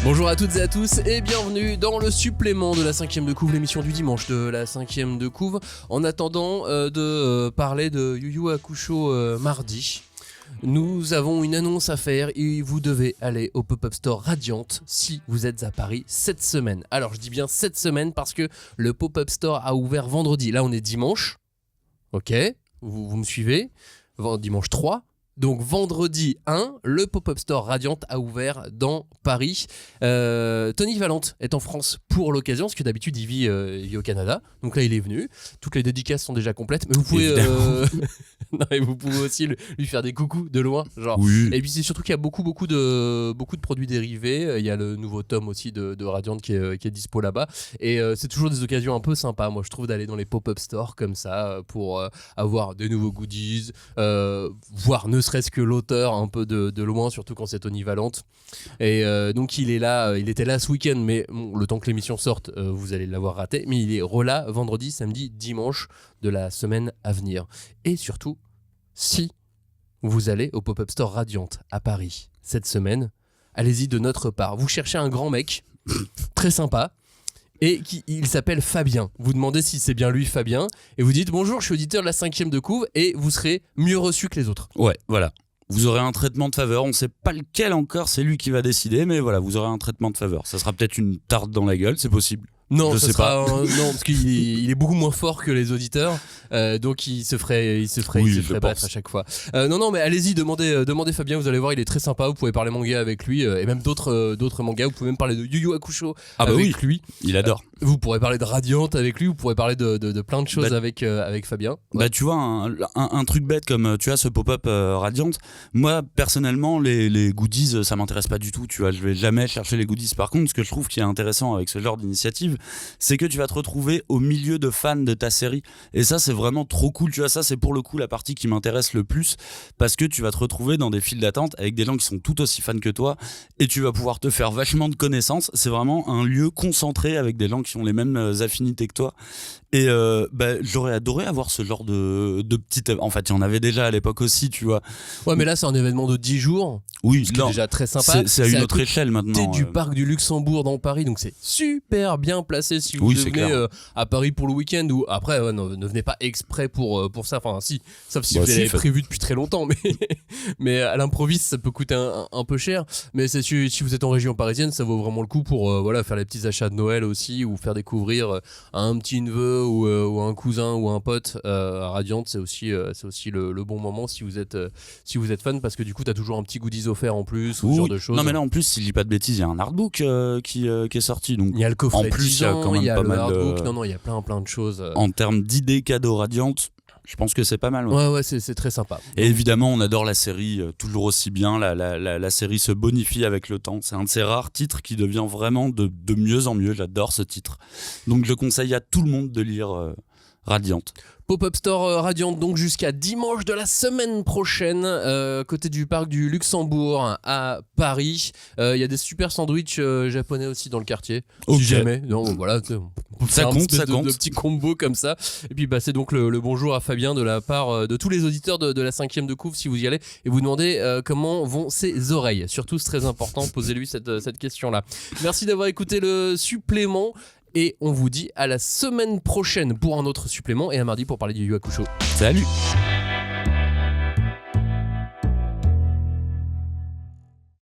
Bonjour à toutes et à tous et bienvenue dans le supplément de la 5ème de couve, l'émission du dimanche de la 5ème de couve. En attendant de parler de Yu Yu Hakusho mardi, nous avons une annonce à faire et vous devez aller au Pop-Up Store Radiant si vous êtes à Paris cette semaine. Alors je dis bien cette semaine parce que le Pop-Up Store a ouvert vendredi. Là on est dimanche, ok, vous me suivez, dimanche 3. Donc vendredi 1, le Pop-Up Store Radiant a ouvert dans Paris. Tony Valente est en France pour l'occasion, parce que d'habitude il vit au Canada. Donc là il est venu. Toutes les dédicaces sont déjà complètes. Mais vous pouvez, non, et vous pouvez aussi lui faire des coucous de loin. Genre. Oui. Et puis c'est surtout qu'il y a beaucoup de produits dérivés. Il y a le nouveau tome aussi de Radiant qui est dispo là-bas. Et c'est toujours des occasions un peu sympas, moi je trouve, d'aller dans les Pop-Up Stores comme ça pour avoir des nouveaux goodies, voir ne serait-ce que l'auteur un peu de loin, surtout quand c'est Tony Valente. Et donc il était là ce week-end, mais bon, le temps que l'émission sorte, vous allez l'avoir raté. Mais il est relà vendredi, samedi, dimanche de la semaine à venir. Et surtout, si vous allez au Pop-Up Store Radiant à Paris cette semaine, allez-y de notre part. Vous cherchez un grand mec, très sympa, et il s'appelle Fabien. Vous demandez si c'est bien lui, Fabien, et vous dites bonjour, je suis auditeur de la 5ème de couve, et vous serez mieux reçu que les autres. Ouais, voilà. Vous aurez un traitement de faveur, on sait pas lequel encore, c'est lui qui va décider, mais voilà, vous aurez un traitement de faveur. Ça sera peut-être une tarte dans la gueule, c'est possible. Non, je sais pas. Non, parce qu'il est beaucoup moins fort que les auditeurs, donc il se ferait battre à chaque fois. Non, mais allez-y, demandez Fabien, vous allez voir, il est très sympa. Vous pouvez parler manga avec lui, et même d'autres mangas. Vous pouvez même parler de Yu Yu Hakusho avec lui. Il adore. Vous pourrez parler de Radiant avec lui, vous pourrez parler de plein de choses avec Fabien. Ouais. Bah tu vois, un truc bête comme tu as ce pop-up Radiant, moi personnellement les goodies ça m'intéresse pas du tout, tu vois, je vais jamais chercher les goodies. Par contre, ce que je trouve qui est intéressant avec ce genre d'initiative, c'est que tu vas te retrouver au milieu de fans de ta série, et ça c'est vraiment trop cool, tu vois. Ça c'est pour le coup la partie qui m'intéresse le plus, parce que tu vas te retrouver dans des files d'attente avec des gens qui sont tout aussi fans que toi, et tu vas pouvoir te faire vachement de connaissances. C'est vraiment un lieu concentré avec des gens qui ont les mêmes affinités que toi. Et j'aurais adoré avoir ce genre de petite... En fait, il y en avait déjà à l'époque aussi, tu vois. Ouais, mais là, c'est un événement de 10 jours. Oui, ce qui est déjà très sympa. C'est à une autre échelle maintenant. C'est du parc du Luxembourg dans Paris, donc c'est super bien placé si vous venez à Paris pour le week-end. Ou après, ne venez pas exprès pour ça. Enfin, si, sauf si vous avez prévu depuis très longtemps. Mais à l'improviste, ça peut coûter un peu cher. Mais c'est si vous êtes en région parisienne, ça vaut vraiment le coup pour faire les petits achats de Noël aussi, ou faire découvrir à un petit neveu ou un cousin ou un pote à Radiant. C'est aussi le bon moment si vous êtes fan, parce que du coup t'as toujours un petit goodies offert en plus, ou ce genre de choses. Non mais là en plus, si je dis pas de bêtises, il y a un artbook qui est sorti, donc il y a le coffret en plus, il y a quand même il y a pas le mal hardbook. Non, il y a plein de choses en termes d'idées cadeaux Radiant. Je pense que c'est pas mal. Ouais, c'est très sympa. Et évidemment, on adore la série toujours aussi bien. La série se bonifie avec le temps. C'est un de ces rares titres qui devient vraiment de mieux en mieux. J'adore ce titre. Donc je conseille à tout le monde de lire Radiant. Pop-Up Store Radiant, donc jusqu'à dimanche de la semaine prochaine, côté du parc du Luxembourg à Paris. Il y a des super sandwichs japonais aussi dans le quartier. Okay. Si jamais. Non, voilà, ça compte. De petits combos comme ça. Et puis c'est donc le bonjour à Fabien de la part de tous les auditeurs de la 5ème de couve si vous y allez, et vous demandez comment vont ses oreilles. Surtout, c'est très important, posez-lui cette question-là. Merci d'avoir écouté le supplément. Et on vous dit à la semaine prochaine pour un autre supplément, et à mardi pour parler du Yu Yu Hakusho. Salut!